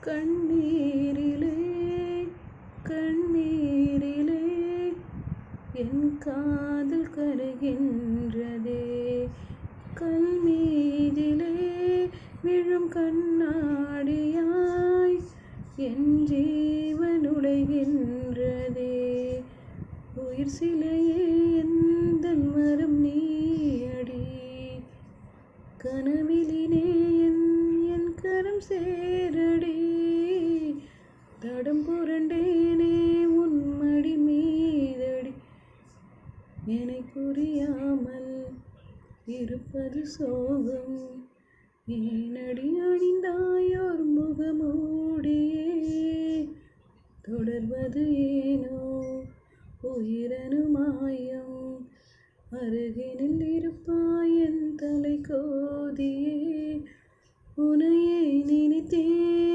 கண்ணீரிலே கண்ணீரிலே என் காதல் கருகின்றதே. கல்மீதிலே விழும் கண்ணாடியாய் என் ஜீவன் உடைகின்றதே. உயிர் சிலையே எந்தன் மரம் நீயடி. கனவிலினே என் கரம் சேரடி. தடம் புரண்டேனே உன் மடி மீதடி. என்னை புரியாமல் இருப்பது சோகம். ஏனடி அணிந்தாயோர் முகமூடியே. தொடர்வது ஏனோ உயிரனு மாயம். அருகினில் இருப்பாய் என் தலை கோதியே. உனையே நினைத்தேன்.